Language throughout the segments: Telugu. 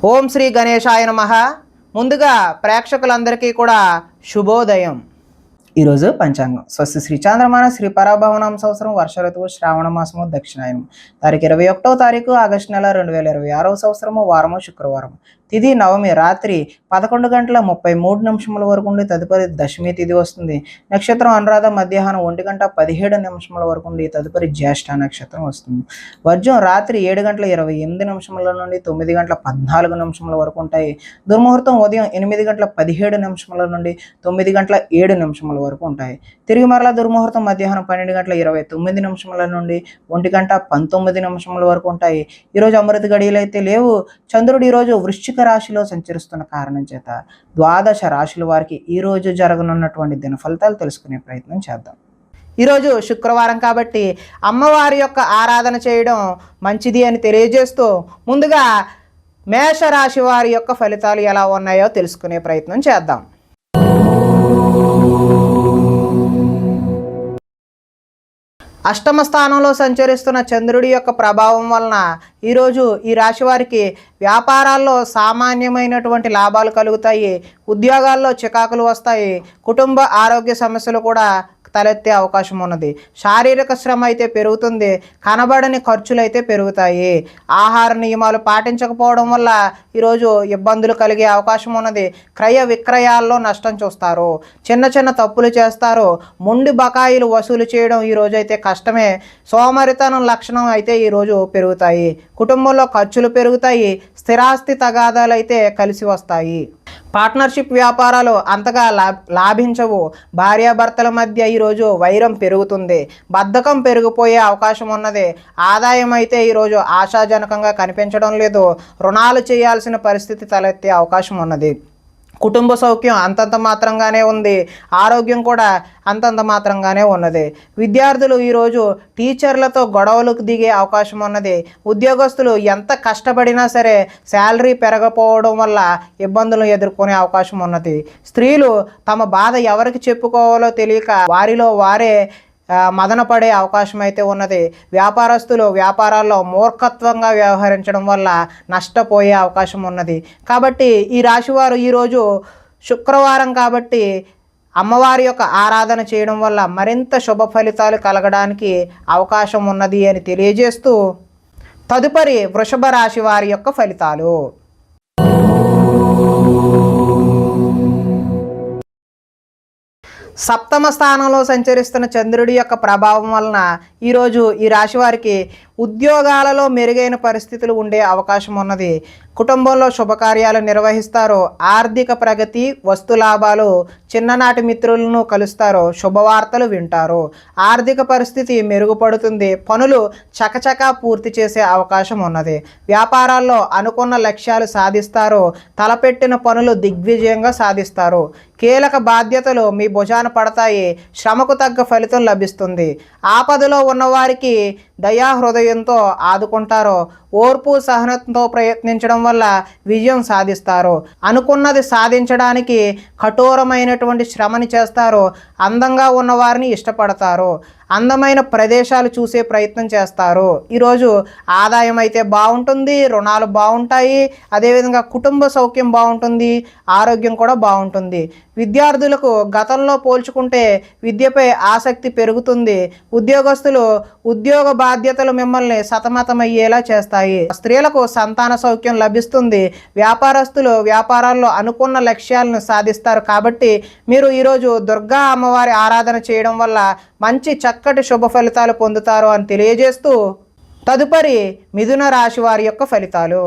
ఓం శ్రీ గణేశాయ నమః. ముందుగా ప్రేక్షకులందరికీ కూడా శుభోదయం. ఈరోజు పంచాంగం స్వస్తి శ్రీ చాంద్రమాన శ్రీ పరాభవనామ సంవత్సరం వర్ష ఋతువు శ్రావణ మాసము దక్షిణాయనం తారీఖు 21వ తారీఖు ఆగస్టు నెల 2026వ సంవత్సరము వారము శుక్రవారం. తిథి నవమి రాత్రి 11:33 వరకు ఉండి తదుపరి దశమి తిథి వస్తుంది. నక్షత్రం అనురాధ మధ్యాహ్నం 1:17 వరకు ఉండి తదుపరి జ్యేష్ఠ నక్షత్రం వస్తుంది. వర్జం రాత్రి 7:28 నుండి 9:14 వరకు ఉంటాయి. దుర్ముహూర్తం ఉదయం 8:17 నుండి 9:07 వరకు ఉంటాయి. తిరిగి మరలా దుర్ముహూర్తం మధ్యాహ్నం 12:29 నుండి 1:19 వరకు ఉంటాయి. ఈరోజు అమృత గడియలు అయితే లేవు. చంద్రుడు ఈరోజు వృశ్చిక రాశిలో సంచరిస్తున్న కారణం చేత ద్వాదశ రాశుల వారికి ఈరోజు జరగనున్నటువంటి దిన ఫలితాలు తెలుసుకునే ప్రయత్నం చేద్దాం. ఈరోజు శుక్రవారం కాబట్టి అమ్మవారి యొక్క ఆరాధన చేయడం మంచిది అని తెలియజేస్తూ ముందుగా మేషరాశి వారి యొక్క ఫలితాలు ఎలా ఉన్నాయో తెలుసుకునే ప్రయత్నం చేద్దాం. అష్టమ స్థానంలో సంచరిస్తున్న చంద్రుడి యొక్క ప్రభావం వలన ఈరోజు ఈ రాశి వారికి వ్యాపారాల్లో సామాన్యమైనటువంటి లాభాలు కలుగుతాయి. ఉద్యోగాల్లో చికాకులు వస్తాయి. కుటుంబ ఆరోగ్య సమస్యలు కూడా తలెత్తే అవకాశం ఉన్నది. శారీరక శ్రమ అయితే పెరుగుతుంది. కనబడని ఖర్చులు అయితే పెరుగుతాయి. ఆహార నియమాలు పాటించకపోవడం వల్ల ఈరోజు ఇబ్బందులు కలిగే అవకాశం ఉన్నది. క్రయ విక్రయాల్లో నష్టం చూస్తారు. చిన్న చిన్న తప్పులు చేస్తారు. మొండి బకాయిలు వసూలు చేయడం ఈరోజు అయితే కష్టమే. సోమరితనం లక్షణం అయితే ఈరోజు పెరుగుతాయి. కుటుంబంలో ఖర్చులు పెరుగుతాయి. స్థిరాస్తి తగాదాలు అయితే కలిసి వస్తాయి. పార్ట్నర్షిప్ వ్యాపారాలు అంతగా లాభించవు. భార్యాభర్తల మధ్య ఈరోజు వైరం పెరుగుతుంది. బద్ధకం పెరిగిపోయే అవకాశం ఉన్నది. ఆదాయం అయితే ఈరోజు ఆశాజనకంగా కనిపించడం లేదు. రుణాలు చేయాల్సిన పరిస్థితి తలెత్తే అవకాశం ఉన్నది. కుటుంబ సౌఖ్యం అంతంత మాత్రంగానే ఉంది. ఆరోగ్యం కూడా అంతంత మాత్రంగానే ఉన్నది. విద్యార్థులు ఈరోజు టీచర్లతో గొడవలకు దిగే అవకాశం ఉన్నది. ఉద్యోగస్తులు ఎంత కష్టపడినా సరే శాలరీ పెరగకపోవడం వల్ల ఇబ్బందులు ఎదుర్కొనే అవకాశం ఉన్నది. స్త్రీలు తమ బాధ ఎవరికి చెప్పుకోవాలో తెలియక వారిలో వారే మదన పడే అవకాశం అయితే ఉన్నది. వ్యాపారస్తులు వ్యాపారాల్లో మూర్ఖత్వంగా వ్యవహరించడం వల్ల నష్టపోయే అవకాశం ఉన్నది. కాబట్టి ఈ రాశివారు ఈరోజు శుక్రవారం కాబట్టి అమ్మవారి యొక్క ఆరాధన చేయడం వల్ల మరింత శుభ ఫలితాలు కలగడానికి అవకాశం ఉన్నది అని తెలియజేస్తూ తదుపరి వృషభ రాశి వారి యొక్క ఫలితాలు. సప్తమ స్థానంలో సంచరిస్తున్న చంద్రుడి యొక్క ప్రభావం వలన ఈరోజు ఈ రాశి వారికి ఉద్యోగాలలో మెరుగైన పరిస్థితులు ఉండే అవకాశం ఉన్నది. కుటుంబంలో శుభకార్యాలు నిర్వహిస్తారు. ఆర్థిక ప్రగతి, వస్తు లాభాలు, చిన్ననాటి మిత్రులను కలుస్తారు. శుభవార్తలు వింటారు. ఆర్థిక పరిస్థితి మెరుగుపడుతుంది. పనులు చకచకా పూర్తి చేసే అవకాశం ఉన్నది. వ్యాపారాల్లో అనుకున్న లక్ష్యాలు సాధిస్తారు. తలపెట్టిన పనులు దిగ్విజయంగా సాధిస్తారు. కీలక బాధ్యతలు మీ భుజాన పడతాయి. శ్రమకు తగ్గ ఫలితం లభిస్తుంది. ఆపదలో ఉన్నవారికి దయాహృదయంతో ఆదుకుంటారు. ఓర్పు సహనంతో ప్రయత్నించడం వల్ల విజయం సాధిస్తారు. అనుకున్నది సాధించడానికి కఠోరమైనటువంటి శ్రమని చేస్తారు. అందంగా ఉన్నవారిని ఇష్టపడతారు. అందమైన ప్రదేశాలు చూసే ప్రయత్నం చేస్తారు. ఈరోజు ఆదాయం అయితే బాగుంటుంది. రుణాలు బాగుంటాయి. అదేవిధంగా కుటుంబ సౌఖ్యం బాగుంటుంది. ఆరోగ్యం కూడా బాగుంటుంది. విద్యార్థులకు గతంలో పోల్చుకుంటే విద్యపై ఆసక్తి పెరుగుతుంది. ఉద్యోగస్తులు ఉద్యోగ బాధ్యతలు మిమ్మల్ని సతమతమయ్యేలా చేస్తాయి. స్త్రీలకు సంతాన సౌఖ్యం లభిస్తుంది. వ్యాపారస్తులు వ్యాపారాల్లో అనుకున్న లక్ష్యాలను సాధిస్తారు. కాబట్టి మీరు ఈరోజు దుర్గా అమ్మవారి ఆరాధన చేయడం వల్ల మంచి చక్కటి శుభ ఫలితాలు పొందుతారు అని తెలియజేస్తూ తదుపరి మిథున రాశి వారి యొక్క ఫలితాలు.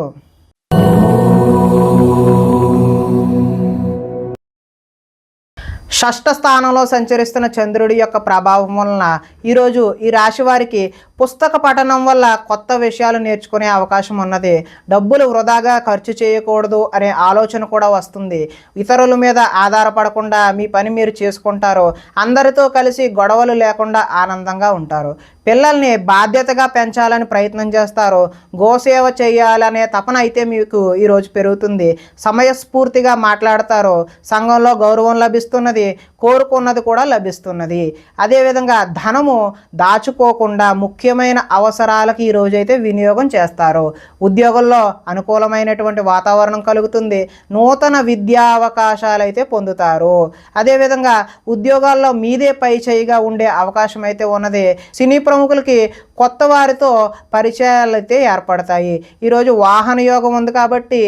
షష్ఠ స్థానంలో సంచరిస్తున్న చంద్రుడి యొక్క ప్రభావం వలన ఈరోజు ఈ రాశి వారికి పుస్తక పఠనం వల్ల కొత్త విషయాలు నేర్చుకునే అవకాశం ఉన్నది. డబ్బులు వృధాగా ఖర్చు చేయకూడదు అనే ఆలోచన కూడా వస్తుంది. ఇతరుల మీద ఆధారపడకుండా మీ పని మీరు చేసుకుంటారు. అందరితో కలిసి గొడవలు లేకుండా ఆనందంగా ఉంటారు. పిల్లల్ని బాధ్యతగా పెంచాలని ప్రయత్నం చేస్తారు. గోసేవ చేయాలనే తపన అయితే మీకు ఈరోజు పెరుగుతుంది. సమయస్ఫూర్తిగా మాట్లాడతారు. సంఘంలో గౌరవం లభిస్తున్నది. వస్తుంది, కోరుకున్నది కూడా లభిస్తున్నది. అదేవిధంగా ధనము దాచుకోకుండా ముఖ్యమైన అవసరాలకు ఈ రోజైతే వినియోగం చేస్తారు. ఉద్యోగంలో అనుకూలమైనటువంటి వాతావరణం కలుగుతుంది. నూతన విద్యా అవకాశాలు అయితే పొందుతారు. అదేవిధంగా ఉద్యోగాల్లో మీదే పై చేయిగా ఉండే అవకాశం అయితే ఉన్నది. సినీ ప్రముఖులకి కొత్త వారితో పరిచయాలు అయితే ఏర్పడతాయి. ఈరోజు వాహన యోగం ఉంది కాబట్టి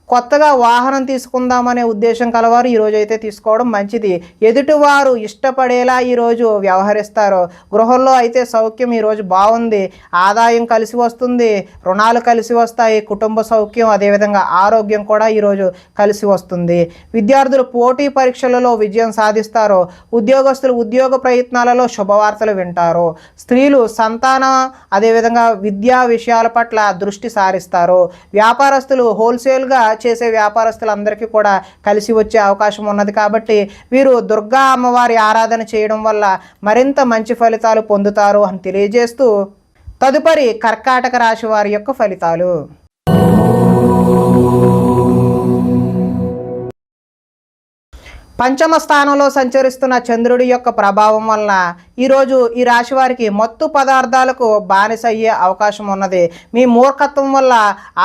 కొత్తగా వాహనం తీసుకుందామనే ఉద్దేశం కలవారు ఈరోజు అయితే తీసుకోవడం మంచిది. ఎదుటివారు ఇష్టపడేలా ఈరోజు వ్యవహరిస్తారు. గృహంలో అయితే సౌఖ్యం ఈరోజు బాగుంది. ఆదాయం కలిసి వస్తుంది, రుణాలు కలిసి వస్తాయి, కుటుంబ సౌఖ్యం అదేవిధంగా ఆరోగ్యం కూడా ఈరోజు కలిసి వస్తుంది. విద్యార్థులు పోటీ పరీక్షలలో విజయం సాధిస్తారు. ఉద్యోగస్తులు ఉద్యోగ ప్రయత్నాలలో శుభవార్తలు వింటారు. స్త్రీలు సంతానం అదేవిధంగా విద్యా విషయాల పట్ల దృష్టి సారిస్తారు. వ్యాపారస్తులు హోల్సేల్గా చేసే వ్యాపారస్తులందరికీ కూడా కలిసి వచ్చే అవకాశం ఉన్నది కాబట్టి వీరు దుర్గా అమ్మవారి ఆరాధన చేయడం వల్ల మరింత మంచి ఫలితాలు పొందుతారు అని తెలియజేస్తూ తదుపరి కర్కాటక రాశి వారి యొక్క ఫలితాలు. పంచమ స్థానంలో సంచరిస్తున్న చంద్రుడి యొక్క ప్రభావం వలన ఈరోజు ఈ రాశి వారికి మత్తు పదార్థాలకు బానిస అయ్యే అవకాశం ఉన్నది. మీ మూర్ఖత్వం వల్ల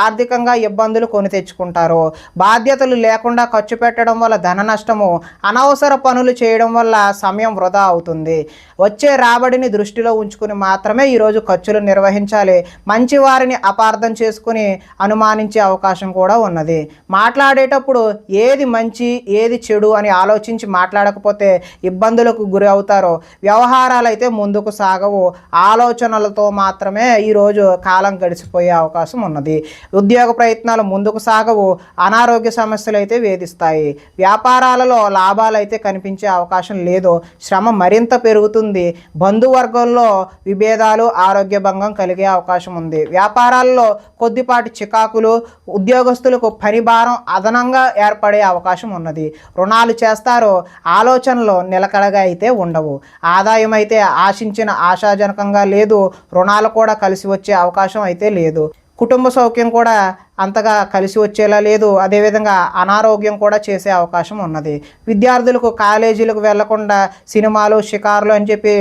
ఆర్థికంగా ఇబ్బందులు కొని తెచ్చుకుంటారు. బాధ్యతలు లేకుండా ఖర్చు పెట్టడం వల్ల ధన నష్టము, అనవసర పనులు చేయడం వల్ల సమయం వృధా అవుతుంది. వచ్చే రాబడిని దృష్టిలో ఉంచుకుని మాత్రమే ఈరోజు ఖర్చులు నిర్వహించాలి. మంచి వారిని అపార్థం చేసుకుని అనుమానించే అవకాశం కూడా ఉన్నది. మాట్లాడేటప్పుడు ఏది మంచి ఏది చెడు అని ఆలోచించి మాట్లాడకపోతే ఇబ్బందులకు గురి అవుతారు. వ్యవహారాలు అయితే ముందుకు సాగవు. ఆలోచనలతో మాత్రమే ఈరోజు కాలం గడిచిపోయే అవకాశం ఉన్నది. ఉద్యోగ ప్రయత్నాలు ముందుకు సాగవు. అనారోగ్య సమస్యలు అయితే వేధిస్తాయి. వ్యాపారాలలో లాభాలు అయితే కనిపించే అవకాశం లేదు. శ్రమ మరింత పెరుగుతుంది. బంధువర్గంలో విభేదాలు, ఆరోగ్య భంగం కలిగే అవకాశం ఉంది. వ్యాపారాల్లో కొద్దిపాటి చికాకులు, ఉద్యోగస్తులకు పని భారం అదనంగా ఏర్పడే అవకాశం ఉన్నది. రుణాలు చేస్తారో ఆలోచనలు నిలకడగా అయితే ఉండవు. ఆదాయం అయితే ఆశించిన ఆశాజనకంగా లేదు. రుణాలు కూడా కలిసి వచ్చే అవకాశం అయితే లేదు. కుటుంబ సౌఖ్యం కూడా అంతగా కలిసి వచ్చేలా లేదు. అదేవిధంగా అనారోగ్యం కూడా చేసే అవకాశం ఉన్నది. విద్యార్థులకు కాలేజీలకు వెళ్లకుండా సినిమాలు, షికారులు అని చెప్పి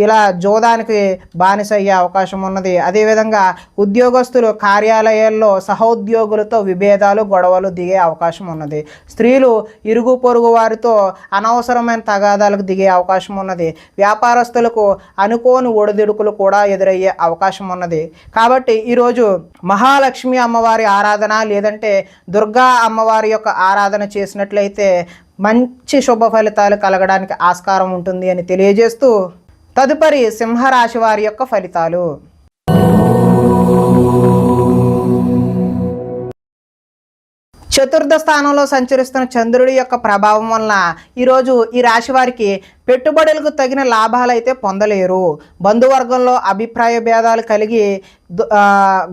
ఇలా జోదానికి బానిస అయ్యే అవకాశం ఉన్నది. అదేవిధంగా ఉద్యోగస్తులు కార్యాలయాల్లో సహోద్యోగులతో విభేదాలు, గొడవలు దిగే అవకాశం ఉన్నది. స్త్రీలు ఇరుగు పొరుగు వారితో అనవసరమైన తగాదాలకు దిగే అవకాశం ఉన్నది. వ్యాపారస్తులకు అనుకోని ఒడిదుడుకులు కూడా ఎదురయ్యే అవకాశం ఉన్నది. కాబట్టి ఈరోజు మహాలక్ష్మి అమ్మవారి ఆరాధన లేదంటే దుర్గా అమ్మవారి యొక్క ఆరాధన చేసినట్లయితే మంచి శుభ ఫలితాలు కలగడానికి ఆస్కారం ఉంటుంది అని తెలియజేస్తూ తదుపరి సింహరాశి వారి యొక్క ఫలితాలు. చతుర్థ స్థానంలో సంచరిస్తున్న చంద్రుడి యొక్క ప్రభావం వలన ఈరోజు ఈ రాశి వారికి పెట్టుబడులకు తగిన లాభాలు అయితే పొందలేరు. బంధువర్గంలో అభిప్రాయ భేదాలు కలిగి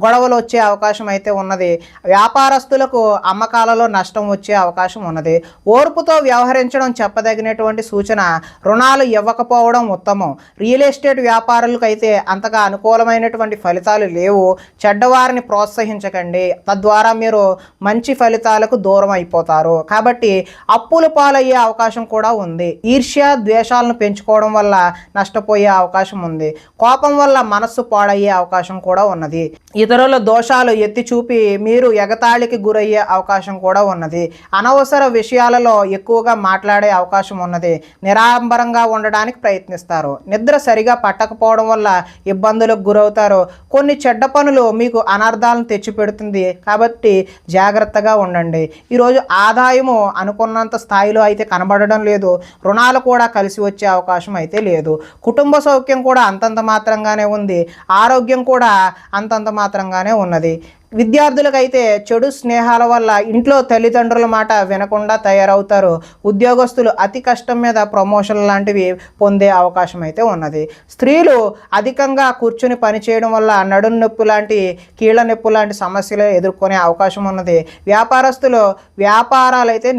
గొడవలు వచ్చే అవకాశం అయితే ఉన్నది. వ్యాపారస్తులకు అమ్మకాలలో నష్టం వచ్చే అవకాశం ఉన్నది. ఓర్పుతో వ్యవహరించడం చెప్పదగినటువంటి సూచన. రుణాలు ఇవ్వకపోవడం ఉత్తమం. రియల్ ఎస్టేట్ వ్యాపారులకు అయితే అంతగా అనుకూలమైనటువంటి ఫలితాలు లేవు. చెడ్డవారిని ప్రోత్సహించకండి, తద్వారా మీరు మంచి ఫలితాలకు దూరం అయిపోతారు. కాబట్టి అప్పుల పాలయ్యే అవకాశం కూడా ఉంది. ఈర్ష్య, ద్వేషాలను పెంచుకోవడం వల్ల నష్టపోయే అవకాశం ఉంది. కోపం వల్ల మనస్సు పాడయ్యే అవకాశం కూడా ఉన్నది. ఇతరుల దోషాలు ఎత్తి చూపి మీరు ఎగతాళికి గురయ్యే అవకాశం కూడా ఉన్నది. అనవసర విషయాలలో ఎక్కువగా మాట్లాడే అవకాశం ఉన్నది. నిరాడంబరంగా ఉండడానికి ప్రయత్నిస్తారు. నిద్ర సరిగా పట్టకపోవడం వల్ల ఇబ్బందులకు గురవుతారు. కొన్ని చెడ్డ పనులు మీకు అనర్థాలను తెచ్చిపెడుతుంది. కాబట్టి జాగ్రత్తగా ఉండండి. ఈరోజు ఆదాయము అనుకున్నంత స్థాయిలో అయితే కనబడడం లేదు. రుణాలు కూడా కలిసి వచ్చే అవకాశం అయితే లేదు. కుటుంబ సౌఖ్యం కూడా అంతంత మాత్రంగానే ఉంది. ఆరోగ్యం కూడా అంతంత మాత్రంగానే ఉన్నది. విద్యార్థులకైతే చెడు స్నేహాల వల్ల ఇంట్లో తల్లిదండ్రుల మాట వినకుండా తయారవుతారు. ఉద్యోగస్తులు అతి కష్టం మీద ప్రమోషన్ లాంటివి పొందే అవకాశం అయితే ఉన్నది. స్త్రీలు అధికంగా కూర్చుని పనిచేయడం వల్ల నడుము నొప్పి లాంటి, కీళ్ళ నొప్పి లాంటి సమస్యలు ఎదుర్కొనే అవకాశం ఉన్నది. వ్యాపారస్తులు వ్యాపారాలు అయితే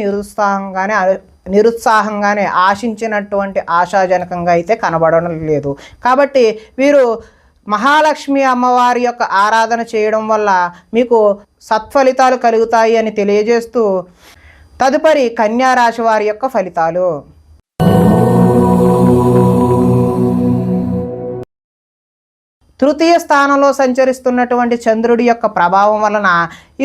నిరుత్సాహంగానే ఆశించినటువంటి ఆశాజనకంగా అయితే కనబడడం లేదు. కాబట్టి వీరు మహాలక్ష్మి అమ్మవారి యొక్క ఆరాధన చేయడం వల్ల మీకు సత్ఫలితాలు కలుగుతాయి అని తెలియజేస్తూ తదుపరి కన్యా రాశి వారి యొక్క ఫలితాలు. తృతీయ స్థానంలో సంచరిస్తున్నటువంటి చంద్రుడి యొక్క ప్రభావం వలన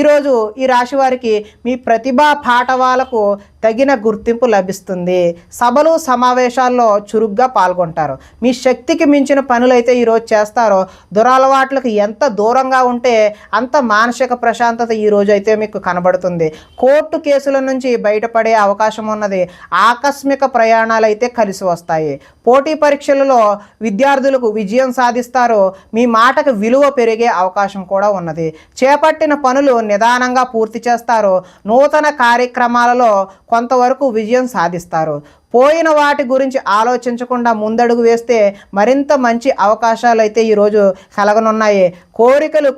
ఈరోజు ఈ రాశి వారికి మీ ప్రతిభా పాటవాలకు తగిన గుర్తింపు లభిస్తుంది. సభలు సమావేశాల్లో చురుగ్గా పాల్గొంటారు. మీ శక్తికి మించిన పనులైతే ఈరోజు చేస్తారో. దురలవాట్లకు ఎంత దూరంగా ఉంటే అంత మానసిక ప్రశాంతత ఈరోజు అయితే మీకు కనబడుతుంది. కోర్టు కేసుల నుంచి బయటపడే అవకాశం ఉన్నది. ఆకస్మిక ప్రయాణాలు అయితే కలిసి వస్తాయి. పోటీ పరీక్షలలో విద్యార్థులకు విజయం సాధిస్తారు. మీ మాటకు విలువ పెరిగే అవకాశం కూడా ఉన్నది. చేపట్టిన పనులు నిదానంగా పూర్తి చేస్తారు. నూతన కార్యక్రమాలలో కొంతవరకు విజయం సాధిస్తారు. పోయిన వాటి గురించి ఆలోచించకుండా ముందడుగు వేస్తే మరింత మంచి అవకాశాలు అయితే ఈరోజు కలగనున్నాయి. కోరికలు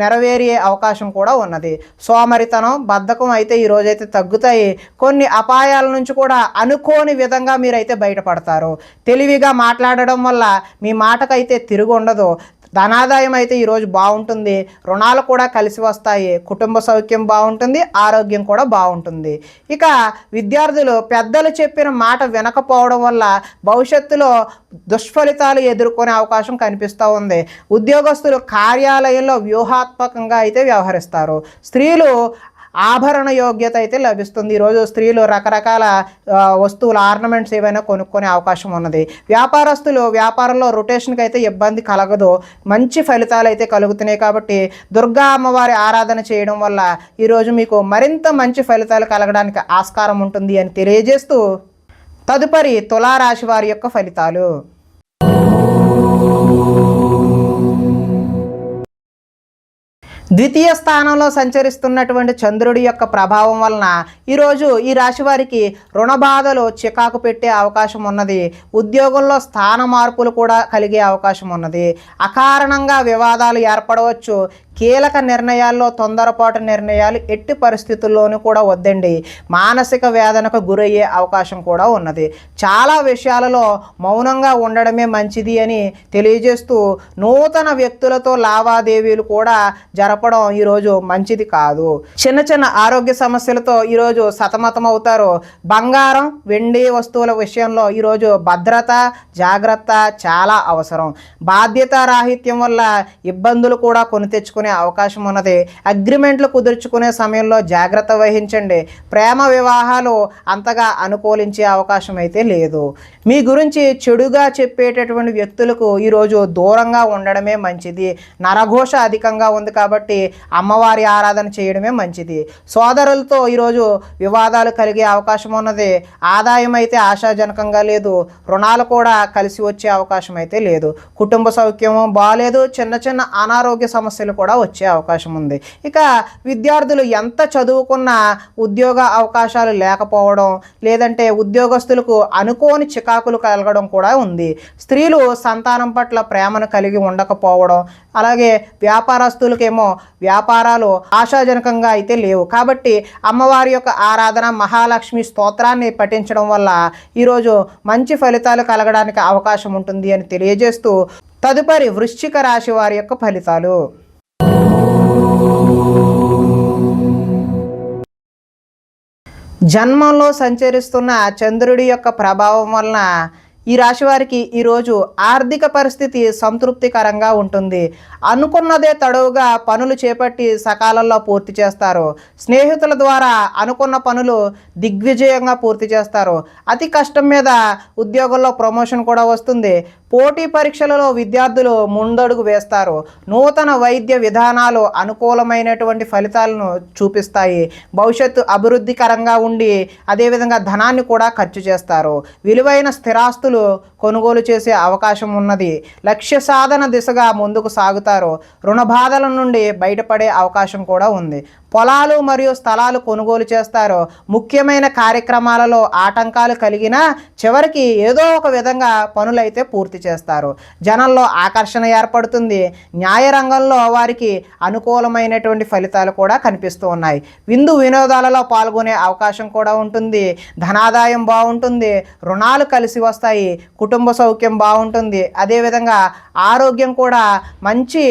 నెరవేరే అవకాశం కూడా ఉన్నది. సోమరితనం, బద్ధకం అయితే ఈరోజైతే తగ్గుతాయి. కొన్ని అపాయాల నుంచి కూడా అనుకోని విధంగా మీరైతే బయటపడతారు. తెలివిగా మాట్లాడడం వల్ల మీ మాటకైతే తిరుగు ఉండదు. ధనాదాయం అయితే ఈరోజు బాగుంటుంది. రుణాలు కూడా కలిసి వస్తాయి. కుటుంబ సౌఖ్యం బాగుంటుంది. ఆరోగ్యం కూడా బాగుంటుంది. ఇక విద్యార్థులు పెద్దలు చెప్పిన మాట వినకపోవడం వల్ల భవిష్యత్తులో దుష్ఫలితాలు ఎదుర్కొనే అవకాశం కనిపిస్తూ ఉంది. ఉద్యోగస్తులు కార్యాలయంలో వ్యూహాత్మకంగా అయితే వ్యవహరిస్తారు. స్త్రీలు ఆభరణ యోగ్యత అయితే లభిస్తుంది. ఈరోజు స్త్రీలు రకరకాల వస్తువులు, ఆర్నమెంట్స్ ఏవైనా కొనుక్కునే అవకాశం ఉన్నది. వ్యాపారస్తులు వ్యాపారంలో రొటేషన్కి అయితే ఇబ్బంది కలగదు. మంచి ఫలితాలు అయితే కలుగుతున్నాయి. కాబట్టి దుర్గా అమ్మవారి ఆరాధన చేయడం వల్ల ఈరోజు మీకు మరింత మంచి ఫలితాలు కలగడానికి ఆస్కారం ఉంటుంది అని తెలియజేస్తూ తదుపరి తులారాశి వారి యొక్క ఫలితాలు. ద్వితీయ స్థానంలో సంచరిస్తున్నటువంటి చంద్రుడి యొక్క ప్రభావం వలన ఈరోజు ఈ రాశి వారికి రుణ బాధలు చికాకు పెట్టే అవకాశం ఉన్నది. ఉద్యోగంలో స్థాన మార్పులు కూడా కలిగే అవకాశం ఉన్నది. అకారణంగా వివాదాలు ఏర్పడవచ్చు. కీలక నిర్ణయాల్లో తొందరపాటు నిర్ణయాలు ఎట్టి పరిస్థితుల్లోనూ కూడా వద్దండి. మానసిక వేదనకు గురయ్యే అవకాశం కూడా ఉన్నది. చాలా విషయాలలో మౌనంగా ఉండడమే మంచిది అని తెలియజేస్తూ నూతన వ్యక్తులతో లావాదేవీలు కూడా జరపడం ఈరోజు మంచిది కాదు. చిన్న చిన్న ఆరోగ్య సమస్యలతో ఈరోజు సతమతం అవుతారు. బంగారం, వెండి వస్తువుల విషయంలో ఈరోజు భద్రత, జాగ్రత్త చాలా అవసరం. బాధ్యత రాహిత్యం వల్ల ఇబ్బందులు కూడా కొని తెచ్చుకునే అవకాశం ఉన్నది. అగ్రిమెంట్లు కుదుర్చుకునే సమయంలో జాగ్రత్త వహించండి. ప్రేమ వివాహాలు అంతగా అనుకూలించే అవకాశం అయితే లేదు. మీ గురించి చెడుగా చెప్పేటటువంటి వ్యక్తులకు ఈరోజు దూరంగా ఉండడమే మంచిది. నరఘోష అధికంగా ఉంది కాబట్టి అమ్మవారి ఆరాధన చేయడమే మంచిది. సోదరులతో ఈరోజు వివాదాలు కలిగే అవకాశం ఉన్నది. ఆదాయం అయితే ఆశాజనకంగా లేదు. రుణాలు కూడా కలిసి వచ్చే అవకాశం అయితే లేదు. కుటుంబ సౌఖ్యము బాగాలేదు. చిన్న చిన్న అనారోగ్య సమస్యలు కూడా వచ్చే అవకాశం ఉంది. ఇక విద్యార్థులు ఎంత చదువుకున్నా ఉద్యోగ అవకాశాలు లేకపోవడం, లేదంటే ఉద్యోగస్తులకు అనుకోని చికాకులు కలగడం కూడా ఉంది. స్త్రీలు సంతానం పట్ల ప్రేమను కలిగి ఉండకపోవడం, అలాగే వ్యాపారస్తులకేమో వ్యాపారాలు ఆశాజనకంగా అయితే లేవు. కాబట్టి అమ్మవారి యొక్క ఆరాధన, మహాలక్ష్మి స్తోత్రాన్ని పఠించడం వల్ల ఈరోజు మంచి ఫలితాలు కలగడానికి అవకాశం ఉంటుంది అని తెలియజేస్తూ తదుపరి వృశ్చిక రాశి వారి యొక్క ఫలితాలు. జన్మంలో సంచరిస్తున్న చంద్రుడి యొక్క ప్రభావం వలన ఈ రాశి వారికి ఈరోజు ఆర్థిక పరిస్థితి సంతృప్తికరంగా ఉంటుంది. అనుకున్నదే తడవుగా పనులు చేపట్టి సకాలంలో పూర్తి చేస్తారు. స్నేహితుల ద్వారా అనుకున్న పనులు దిగ్విజయంగా పూర్తి చేస్తారు. అతి కష్టం మీద ఉద్యోగంలో ప్రమోషన్ కూడా వస్తుంది. పోటీ పరీక్షలలో విద్యార్థులు ముందడుగు వేస్తారు. నూతన వైద్య విధానాలు అనుకూలమైనటువంటి ఫలితాలను చూపిస్తాయి. భవిష్యత్తు అభివృద్ధికరంగా ఉండి అదేవిధంగా ధనాన్ని కూడా ఖర్చు చేస్తారు. విలువైన స్థిరాస్తులు కొనుగోలు చేసే అవకాశం ఉన్నది. లక్ష్య సాధన దిశగా ముందుకు సాగుతారు. రుణ బాధల నుండి బయటపడే అవకాశం కూడా ఉంది. పొలాలు మరియు స్థలాలు కొనుగోలు చేస్తారు. ముఖ్యమైన కార్యక్రమాలలో ఆటంకాలు కలిగినా చివరికి ఏదో ఒక విధంగా పనులైతే పూర్తి చేస్తారు. జనంలో ఆకర్షణ ఏర్పడుతుంది. న్యాయ రంగంలో వారికి అనుకూలమైనటువంటి ఫలితాలు కూడా కనిపిస్తూ ఉన్నాయి. విందు వినోదాలలో పాల్గొనే అవకాశం కూడా ఉంటుంది. ధనాదాయం బాగుంటుంది. రుణాలు కలిసి వస్తాయి. కుటుంబ సౌఖ్యం బాగుంటుంది. అదేవిధంగా ఆరోగ్యం కూడా మంచి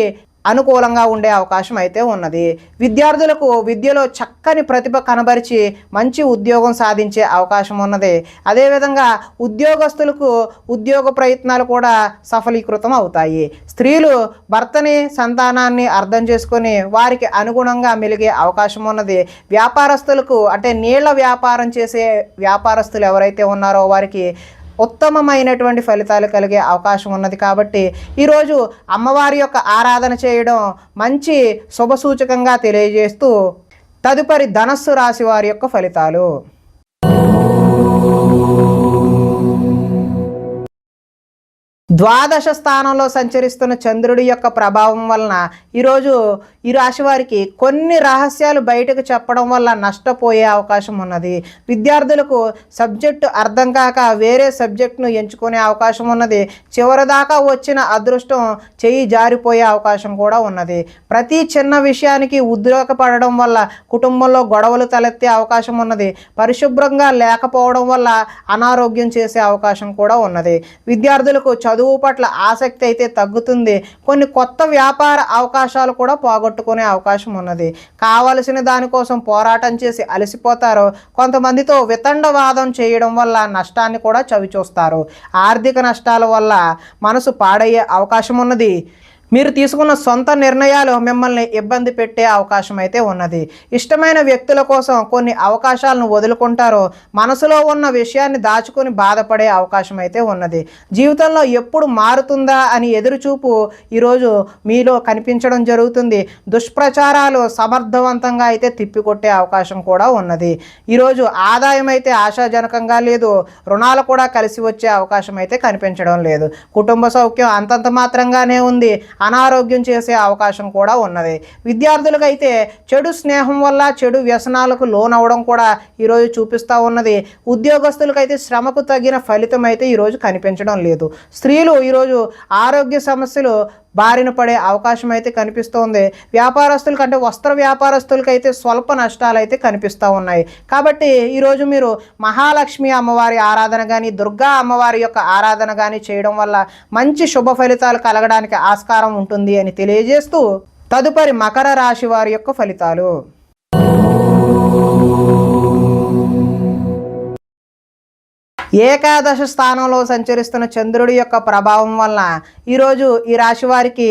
అనుకూలంగా ఉండే అవకాశం అయితే ఉన్నది. విద్యార్థులకు విద్యలో చక్కని ప్రతిభ కనబరిచి మంచి ఉద్యోగం సాధించే అవకాశం ఉన్నది. అదేవిధంగా ఉద్యోగస్తులకు ఉద్యోగ ప్రయత్నాలు కూడా సఫలీకృతం అవుతాయి. స్త్రీలు భర్తని సంతానాన్ని అర్థం చేసుకొని వారికి అనుగుణంగా మెలిగే అవకాశం ఉన్నది. వ్యాపారస్తులకు అంటే నీళ్ల వ్యాపారం చేసే వ్యాపారస్తులు ఎవరైతే ఉన్నారో వారికి ఉత్తమమైనటువంటి ఫలితాలు కలిగే అవకాశం ఉన్నది. కాబట్టి ఈరోజు అమ్మవారి యొక్క ఆరాధన చేయడం మంచి శుభసూచకంగా తెలియజేస్తూ తదుపరి ధనస్సు రాశి వారి యొక్క ఫలితాలు. ద్వాదశ స్థానంలో సంచరిస్తున్న చంద్రుడి యొక్క ప్రభావం వలన ఈరోజు ఈ రాశి వారికి కొన్ని రహస్యాలు బయటకు చెప్పడం వల్ల నష్టపోయే అవకాశం ఉన్నది. విద్యార్థులకు సబ్జెక్టు అర్థం కాక వేరే సబ్జెక్టును ఎంచుకునే అవకాశం ఉన్నది. చివరిదాకా వచ్చిన అదృష్టం చెయ్యి జారిపోయే అవకాశం కూడా ఉన్నది. ప్రతి చిన్న విషయానికి ఉద్రేకపడడం వల్ల కుటుంబంలో గొడవలు తలెత్తే అవకాశం ఉన్నది. పరిశుభ్రంగా లేకపోవడం వల్ల అనారోగ్యం చేసే అవకాశం కూడా ఉన్నది. విద్యార్థులకు చదువు పట్ల ఆసక్తి అయితే తగ్గుతుంది. కొన్ని కొత్త వ్యాపార అవకాశాలు కూడా పోగొట్టుకునే అవకాశం ఉన్నది. కావలసిన దానికోసం పోరాటం చేసి అలసిపోతారు. కొంతమందితో వితండవాదం చేయడం వల్ల నష్టాన్ని కూడా చవిచూస్తారు. ఆర్థిక నష్టాల వల్ల మనసు పాడయ్యే అవకాశం ఉన్నది. మీరు తీసుకున్న సొంత నిర్ణయాలు మిమ్మల్ని ఇబ్బంది పెట్టే అవకాశం అయితే ఉన్నది. ఇష్టమైన వ్యక్తుల కోసం కొన్ని అవకాశాలను వదులుకుంటారో మనసులో ఉన్న విషయాన్ని దాచుకొని బాధపడే అవకాశం అయితే ఉన్నది. జీవితంలో ఎప్పుడు మారుతుందా అని ఎదురుచూపు ఈరోజు మీలో కనిపించడం జరుగుతుంది. దుష్ప్రచారాలు సమర్థవంతంగా అయితే తిప్పికొట్టే అవకాశం కూడా ఉన్నది. ఈరోజు ఆదాయం అయితే ఆశాజనకంగా లేదు. రుణాలు కూడా కలిసి వచ్చే అవకాశం అయితే కనిపించడం లేదు. కుటుంబ సౌఖ్యం అంతంత మాత్రంగానే ఉంది. అనారోగ్యం చేసే అవకాశం కూడా ఉన్నది. విద్యార్థులకు అయితే చెడు స్నేహం వల్ల చెడు వ్యసనాలకు లోనవడం కూడా ఈరోజు చూపిస్తూ ఉన్నది. ఉద్యోగస్తులకు అయితే శ్రమకు తగిన ఫలితం అయితే ఈరోజు కనిపించడం లేదు. స్త్రీలు ఈరోజు ఆరోగ్య సమస్యలు బారిన పడే అవకాశం అయితే కనిపిస్తోంది. వ్యాపారస్తులకి అంటే వస్త్ర వ్యాపారస్తులకి అయితే స్వల్ప నష్టాలు అయితే కనిపిస్తూ ఉన్నాయి. కాబట్టి ఈరోజు మీరు మహాలక్ష్మి అమ్మవారి ఆరాధన కానీ దుర్గా అమ్మవారి యొక్క ఆరాధన కానీ చేయడం వల్ల మంచి శుభ ఫలితాలు కలగడానికి ఆస్కారం ఉంటుంది అని తెలియజేస్తూ తదుపరి మకర రాశి వారి యొక్క ఫలితాలు. ఏకాదశ స్థానంలో సంచరిస్తున్న చంద్రుడి యొక్క ప్రభావం వలన ఈరోజు ఈ రాశి వారికి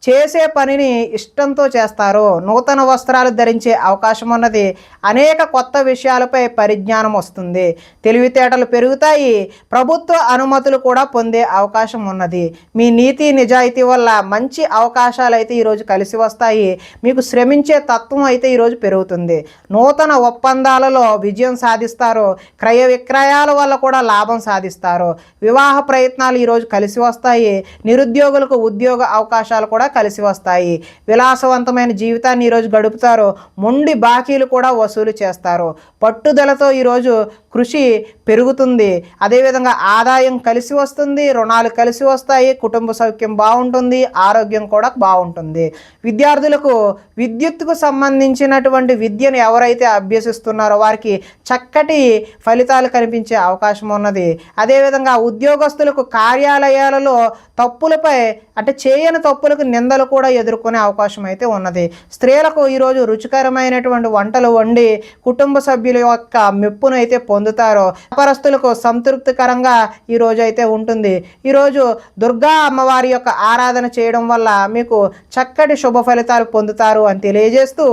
చేసే పనిని ఇష్టంతో చేస్తారు. నూతన వస్త్రాలు ధరించే అవకాశం ఉన్నది. అనేక కొత్త విషయాలపై పరిజ్ఞానం వస్తుంది. తెలివితేటలు పెరుగుతాయి. ప్రభుత్వ అనుమతులు కూడా పొందే అవకాశం ఉన్నది. మీ నీతి నిజాయితీ వల్ల మంచి అవకాశాలు అయితే ఈరోజు కలిసి వస్తాయి. మీకు శ్రమించే తత్వం అయితే ఈరోజు పెరుగుతుంది. నూతన ఒప్పందాలలో విజయం సాధిస్తారు. క్రయ విక్రయాల వల్ల కూడా లాభం సాధిస్తారు. వివాహ ప్రయత్నాలు ఈరోజు కలిసి వస్తాయి. నిరుద్యోగులకు ఉద్యోగ అవకాశాలు కూడా కలిసి వస్తాయి. విలాసవంతమైన జీవితాన్ని ఈరోజు గడుపుతారు. మొండి బాకీలు కూడా వసూలు చేస్తారు. పట్టుదలతో ఈరోజు కృషి పెరుగుతుంది. అదేవిధంగా ఆదాయం కలిసి వస్తుంది. రుణాలు కలిసి వస్తాయి. కుటుంబ సౌఖ్యం బాగుంటుంది. ఆరోగ్యం కూడా బాగుంటుంది. విద్యార్థులకు విద్యుత్తుకు సంబంధించినటువంటి విద్యను ఎవరైతే అభ్యసిస్తున్నారో వారికి చక్కటి ఫలితాలు కనిపించే అవకాశం ఉన్నది. అదేవిధంగా ఉద్యోగస్తులకు కార్యాలయాలలో తప్పులపై అంటే చేయని తప్పులకు నిందలు కూడా ఎదుర్కొనే అవకాశం అయితే ఉన్నది. స్త్రీలకు ఈరోజు రుచికరమైనటువంటి వంటలు వండి కుటుంబ సభ్యుల యొక్క మెప్పును అయితే పొందుతారు. వ్యాపారస్తులకు సంతృప్తికరంగా ఈరోజు అయితే ఉంటుంది. ఈరోజు దుర్గా అమ్మవారి యొక్క ఆరాధన చేయడం వల్ల మీకు చక్కటి శుభ ఫలితాలు పొందుతారు అని తెలియజేస్తూ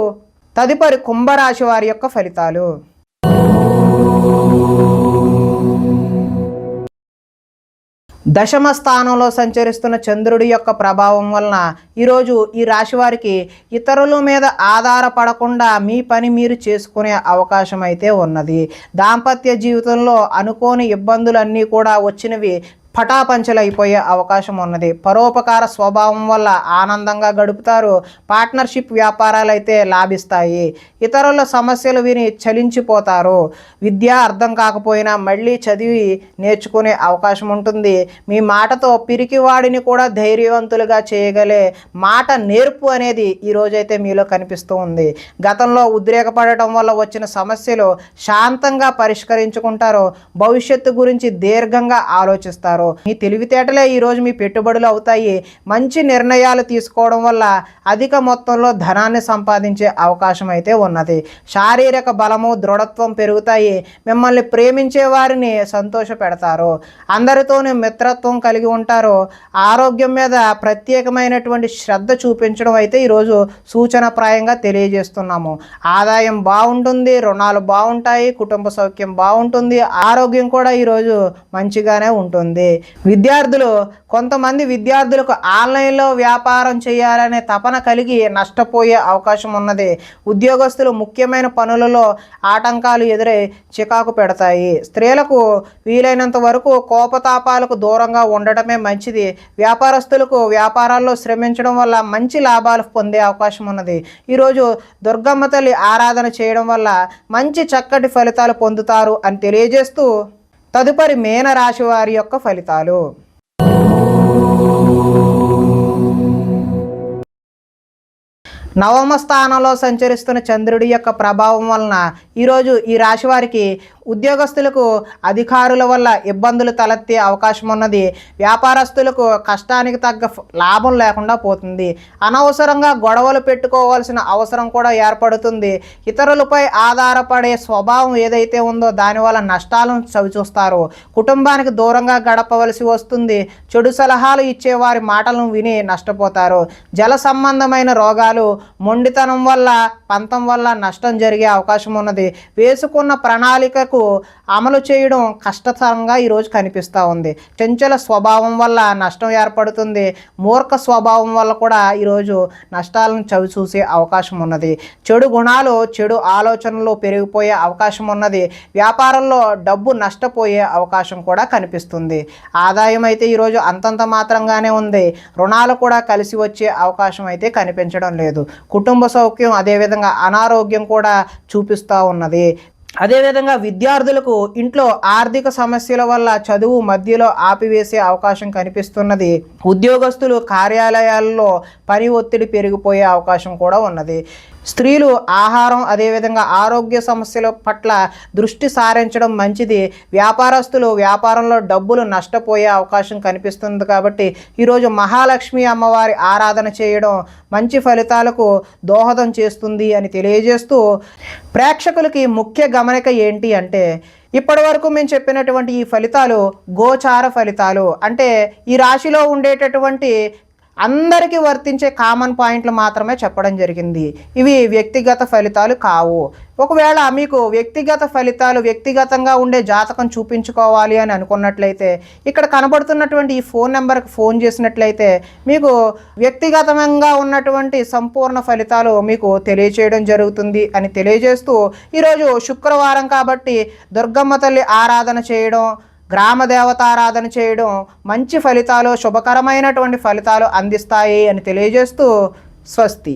తదుపరి కుంభరాశి వారి యొక్క ఫలితాలు. దశమ స్థానంలో సంచరిస్తున్న చంద్రుడి యొక్క ప్రభావం వలన ఈరోజు ఈ రాశి వారికి ఇతరుల మీద ఆధారపడకుండా మీ పని మీరు చేసుకునే అవకాశం అయితే ఉన్నది. దాంపత్య జీవితంలో అనుకోని ఇబ్బందులన్నీ కూడా వచ్చినవి పటాపంచలైపోయే అవకాశం ఉన్నది. పరోపకార స్వభావం వల్ల ఆనందంగా గడుపుతారు. పార్ట్నర్షిప్ వ్యాపారాలు అయితే లాభిస్తాయి. ఇతరుల సమస్యలు విని చలించిపోతారు. విద్య అర్థం కాకపోయినా మళ్ళీ చదివి నేర్చుకునే అవకాశం ఉంటుంది. మీ మాటతో పిరికివాడిని కూడా ధైర్యవంతులుగా చేయగలే మాట నేర్పు అనేది ఈరోజైతే మీలో కనిపిస్తూ ఉంది. గతంలో ఉద్రేకపడటం వల్ల వచ్చిన సమస్యలు శాంతంగా పరిష్కరించుకుంటారు. భవిష్యత్తు గురించి దీర్ఘంగా ఆలోచిస్తారు. చేస్తారు. మీ తెలివితేటలే ఈరోజు మీ పెట్టుబడులు అవుతాయి. మంచి నిర్ణయాలు తీసుకోవడం వల్ల అధిక మొత్తంలో ధనాన్ని సంపాదించే అవకాశం అయితే ఉన్నది. శారీరక బలము దృఢత్వం పెరుగుతాయి. మిమ్మల్ని ప్రేమించే వారిని సంతోష పెడతారు. అందరితోనూ మిత్రత్వం కలిగి ఉంటారు. ఆరోగ్యం మీద ప్రత్యేకమైనటువంటి శ్రద్ధ చూపించడం అయితే ఈరోజు సూచనప్రాయంగా తెలియజేస్తున్నాము. ఆదాయం బాగుంటుంది, రుణాలు బాగుంటాయి, కుటుంబ సౌఖ్యం బాగుంటుంది, ఆరోగ్యం కూడా ఈరోజు మంచిగానే ఉంటుంది. కొంతమంది విద్యార్థులకు ఆన్లైన్లో వ్యాపారం చేయాలనే తపన కలిగి నష్టపోయే అవకాశం ఉన్నది. ఉద్యోగస్తులు ముఖ్యమైన పనులలో ఆటంకాలు ఎదురై చికాకు పెడతాయి. స్త్రీలకు వీలైనంత వరకు కోపతాపాలకు దూరంగా ఉండటమే మంచిది. వ్యాపారస్తులకు వ్యాపారాల్లో శ్రమించడం వల్ల మంచి లాభాలు పొందే అవకాశం ఉన్నది. ఈరోజు దుర్గమ్మ తల్లి ఆరాధన చేయడం వల్ల మంచి చక్కటి ఫలితాలు పొందుతారు అని తెలియజేస్తూ తదుపరి మీనరాశి వారి యొక్క ఫలితాలు. నవమ స్థానంలో సంచరిస్తున్న చంద్రుడి యొక్క ప్రభావం వలన ఈరోజు ఈ రాశి వారికి ఉద్యోగస్తులకు అధికారుల వల్ల ఇబ్బందులు తలెత్తే అవకాశం ఉన్నది. వ్యాపారస్తులకు కష్టానికి తగ్గ లాభం లేకుండా పోతుంది. అనవసరంగా గొడవలు పెట్టుకోవాల్సిన అవసరం కూడా ఏర్పడుతుంది. ఇతరులపై ఆధారపడే స్వభావం ఏదైతే ఉందో దానివల్ల నష్టాలను చవిచూస్తారు. కుటుంబానికి దూరంగా గడపవలసి వస్తుంది. చెడు సలహాలు ఇచ్చే వారి మాటలను విని నష్టపోతారు. జల సంబంధమైన రోగాలు, మొండితనం వల్ల, పంతం వల్ల నష్టం జరిగే అవకాశం ఉన్నది. వేసుకున్న ప్రణాళికకు అమలు చేయడం కష్టతరంగా ఈరోజు కనిపిస్తూ ఉంది. చంచల స్వభావం వల్ల నష్టం ఏర్పడుతుంది. మూర్ఖ స్వభావం వల్ల కూడా ఈరోజు నష్టాలను చవిచూసే అవకాశం ఉన్నది. చెడు గుణాలు, చెడు ఆలోచనలు పెరిగిపోయే అవకాశం ఉన్నది. వ్యాపారంలో డబ్బు నష్టపోయే అవకాశం కూడా కనిపిస్తుంది. ఆదాయం అయితే ఈరోజు అంతంత మాత్రంగానే ఉంది. రుణాలు కూడా కలిసి వచ్చే అవకాశం అయితే కనిపించడం లేదు. కుటుంబ సౌఖ్యం అదేవిధంగా అనారోగ్యం కూడా చూపిస్తూ ఉన్నది. అదేవిధంగా విద్యార్థులకు ఇంట్లో ఆర్థిక సమస్యల వల్ల చదువు మధ్యలో ఆపివేసే అవకాశం కనిపిస్తున్నది. ఉద్యోగస్తులు కార్యాలయాల్లో పని ఒత్తిడి పెరిగిపోయే అవకాశం కూడా ఉన్నది. స్త్రీలు ఆహారం అదేవిధంగా ఆరోగ్య సమస్యల పట్ల దృష్టి సారించడం మంచిది. వ్యాపారస్తులు వ్యాపారంలో డబ్బులు నష్టపోయే అవకాశం కనిపిస్తుంది. కాబట్టి ఈరోజు మహాలక్ష్మి అమ్మవారి ఆరాధన చేయడం మంచి ఫలితాలకు దోహదం చేస్తుంది అని తెలియజేస్తూ ప్రేక్షకులకి ముఖ్య గమనిక ఏంటి అంటే ఇప్పటి వరకు మేము చెప్పినటువంటి ఈ ఫలితాలు గోచార ఫలితాలు, అంటే ఈ రాశిలో ఉండేటటువంటి అందరికీ వర్తించే కామన్ పాయింట్లు మాత్రమే చెప్పడం జరిగింది. ఇవి వ్యక్తిగత ఫలితాలు కావు. ఒకవేళ మీకు వ్యక్తిగత ఫలితాలు, వ్యక్తిగతంగా ఉండే జాతకం చూపించుకోవాలి అని అనుకున్నట్లయితే ఇక్కడ కనబడుతున్నటువంటి ఈ ఫోన్ నెంబర్కి ఫోన్ చేసినట్లయితే మీకు వ్యక్తిగతంగా ఉన్నటువంటి సంపూర్ణ ఫలితాలు మీకు తెలియచేయడం జరుగుతుంది అని తెలియజేస్తూ ఈరోజు శుక్రవారం కాబట్టి దుర్గమ్మ తల్లి ఆరాధన చేయడం, గ్రామ దేవతారాధన చేయడం మంచి ఫలితాలు, శుభకరమైనటువంటి ఫలితాలు అందిస్తాయి అని తెలియజేస్తూ స్వస్తి.